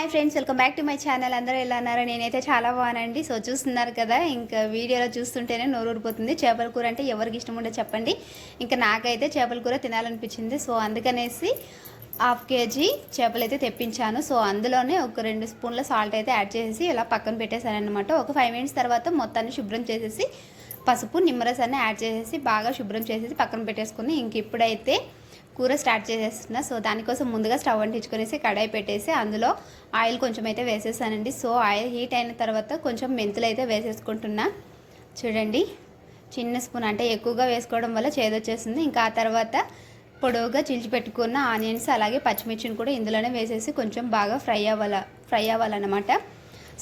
Hi friends, welcome back to my channel. అందరూ ఎలా ఉన్నారో? నేనైతే చాలా బాగున్నానండి. సో చూస్తున్నారు కదా, ఇంకా వీడియోలో చూస్తుంటేనే నోరూరిపోతుంది. చేపల కూర అంటే ఎవరికి ఇష్టం ఉండదు చెప్పండి. ఇంకా నాకైతే చేపల కూర తినాలనిపించింది. సో అందుకనేసి హాఫ్ కేజీ చేపలు అయితే తెప్పించాను. సో అందులోనే ఒక 2 స్పూన్ల సాల్ట్ అయితే యాడ్ చేసేసి ఇలా పక్కన పెట్టేశాను అనమాట. ఒక 5 మినిట్స్ తర్వాత మొత్తాన్ని శుభ్రం చేసేసి పసుపు నిమ్మరసాన్ని యాడ్ చేసేసి బాగా శుభ్రం చేసేసి పక్కన పెట్టేసుకుని ఇంక ఇప్పుడైతే కూర స్టార్ట్ చేసేస్తున్నా. సో దానికోసం ముందుగా స్టవ్ అంటించుకునేసి కడాయి పెట్టేసి అందులో ఆయిల్ కొంచెం అయితే వేసేసానండి. సో ఆయిల్ హీట్ అయిన తర్వాత కొంచెం మెంతులు అయితే వేసేసుకుంటున్నా. చూడండి, చిన్న స్పూన్, అంటే ఎక్కువగా వేసుకోవడం వల్ల చేదొచ్చేస్తుంది. ఇంకా ఆ తర్వాత పొడవుగా పెట్టుకున్న ఆనియన్స్ అలాగే పచ్చిమిర్చిని కూడా ఇందులోనే వేసేసి కొంచెం బాగా ఫ్రై అవ్వాలన్నమాట.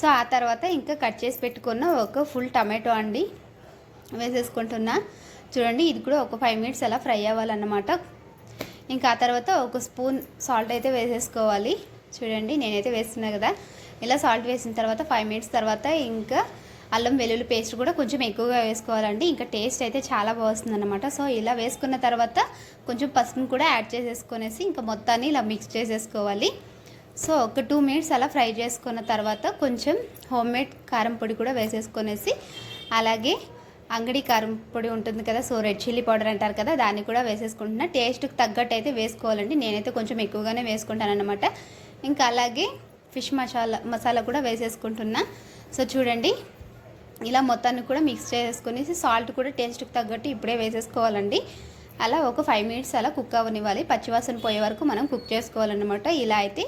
సో ఆ తర్వాత ఇంకా కట్ చేసి పెట్టుకున్న ఒక ఫుల్ టమాటో అండి వేసేసుకుంటున్నా. చూడండి, ఇది కూడా ఒక 5 మినిట్స్ అలా ఫ్రై అవ్వాలన్నమాట. ఇంకా ఆ తర్వాత ఒక స్పూన్ సాల్ట్ అయితే వేసేసుకోవాలి. చూడండి, నేనైతే వేస్తున్నా కదా. ఇలా సాల్ట్ వేసిన తర్వాత 5 మినిట్స్ తర్వాత ఇంకా అల్లం వెల్లుల్లి పేస్ట్ కూడా కొంచెం ఎక్కువగా వేసుకోవాలండి. ఇంకా టేస్ట్ అయితే చాలా బాగుంటుంది అనమాట. సో ఇలా వేసుకున్న తర్వాత కొంచెం పసుపును కూడా యాడ్ చేసేసుకునేసి ఇంకా మొత్తాన్ని ఇలా మిక్స్ చేసేసుకోవాలి. సో ఒక 2 మినిట్స్ అలా ఫ్రై చేసుకున్న తర్వాత కొంచెం హోమ్మేడ్ కారం పొడి కూడా వేసేసుకునేసి అలాగే అంగడి కారం పొడి ఉంటుంది కదా, సో రెడ్ చిల్లీ పౌడర్ అంటారు కదా, దాన్ని కూడా వేసేసుకుంటున్నా. టేస్ట్కి తగ్గట్టు అయితే వేసుకోవాలండి. నేనైతే కొంచెం ఎక్కువగానే వేసుకుంటాను అనమాట. ఇంకా అలాగే ఫిష్ మసాలా కూడా వేసేసుకుంటున్నా. సో చూడండి, ఇలా మొత్తాన్ని కూడా మిక్స్ చేసుకునేసి సాల్ట్ కూడా టేస్ట్కి తగ్గట్టు ఇప్పుడే వేసేసుకోవాలండి. అలా ఒక 5 మినిట్స్ అలా కుక్ అవ్వనివ్వాలి. పచ్చివాసన పోయే వరకు మనం కుక్ చేసుకోవాలన్నమాట. ఇలా అయితే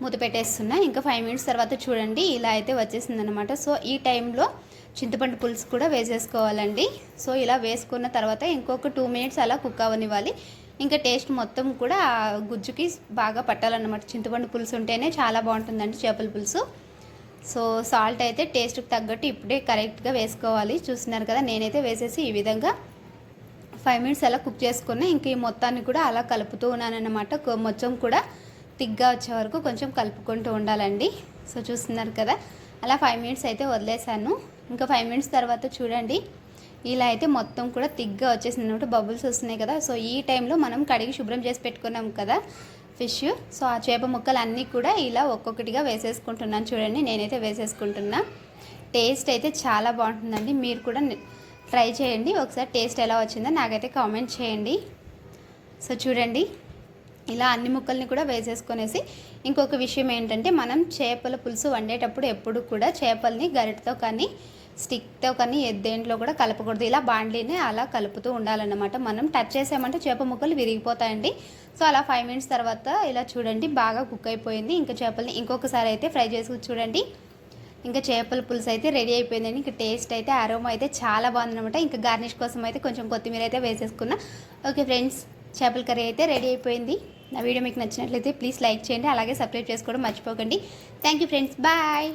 మూత పెట్టేస్తున్నా. ఇంకా 5 మినిట్స్ తర్వాత చూడండి, ఇలా అయితే వచ్చేసింది అనమాట. సో ఈ టైంలో చింతపండు పులుసు కూడా వేసేసుకోవాలండి. సో ఇలా వేసుకున్న తర్వాత ఇంకొక 2 మినిట్స్ అలా కుక్ అవ్వనివ్వాలి. ఇంకా టేస్ట్ మొత్తం కూడా గుజ్జుకి బాగా పట్టాలన్నమాట. చింతపండు పులుసు ఉంటేనే చాలా బాగుంటుందండి చేపల పులుసు. సో సాల్ట్ అయితే టేస్ట్కి తగ్గట్టు ఇప్పుడే కరెక్ట్గా వేసుకోవాలి. చూస్తున్నారు కదా, నేనైతే వేసేసి ఈ విధంగా 5 మినిట్స్ అలా కుక్ చేసుకుని ఇంక ఈ మొత్తాన్ని కూడా అలా కలుపుతూ ఉన్నానన్నమాట. మొత్తం కూడా తిగ్గా వచ్చే వరకు కొంచెం కలుపుకుంటూ ఉండాలండి. సో చూస్తున్నారు కదా, అలా 5 మినిట్స్ అయితే వదిలేసాను. ఇంకా 5 మినిట్స్ తర్వాత చూడండి, ఇలా అయితే మొత్తం కూడా తిగ్గా వచ్చేసింది అనమాట. బబుల్స్ వస్తున్నాయి కదా. సో ఈ టైంలో మనం కడిగి శుభ్రం చేసి పెట్టుకున్నాం కదా ఫిష్. సో ఆ చేప ముక్కలు అన్నీ కూడా ఇలా ఒక్కొక్కటిగా వేసేసుకుంటున్నాను. చూడండి, నేనైతే వేసేసుకుంటున్నా. టేస్ట్ అయితే చాలా బాగుంటుందండి. మీరు కూడా ట్రై చేయండి. ఒకసారి టేస్ట్ ఎలా వచ్చిందో నాకైతే కామెంట్ చేయండి. సో చూడండి, ఇలా అన్ని ముక్కల్ని కూడా వేసేసుకొనేసి ఇంకొక విషయం ఏంటంటే, మనం చేపల పులుసు వండేటప్పుడు ఎప్పుడు కూడా చేపల్ని గరిటతో కానీ స్టిక్తో కానీ దేంట్లో కూడా కలపకూడదు. ఇలా బాండ్లీని అలా కలుపుతూ ఉండాలన్నమాట. మనం టచ్ చేసామంటే చేప ముక్కలు విరిగిపోతాయండి. సో అలా 5 మినిట్స్ తర్వాత ఇలా చూడండి, బాగా కుక్ అయిపోయింది. ఇంకా చేపల్ని ఇంకొకసారి అయితే ఫ్రై చేసుకుని చూడండి. ఇంకా చేపల పులుసు అయితే రెడీ అయిపోయిందండి. ఇంకా టేస్ట్ అయితే అరోమా అయితే చాలా బాగుందన్నమాట. ఇంకా గార్నిష్ కోసం అయితే కొంచెం కొత్తిమీర అయితే వేసేసుకున్నా. ఓకే ఫ్రెండ్స్, చేపల కర్రీ అయితే రెడీ అయిపోయింది. నా వీడియో మీకు నచ్చినట్లయితే ప్లీజ్ లైక్ చేయండి, అలాగే సబ్స్క్రైబ్ చేసుకోవడం మర్చిపోకండి. Thank you friends, bye.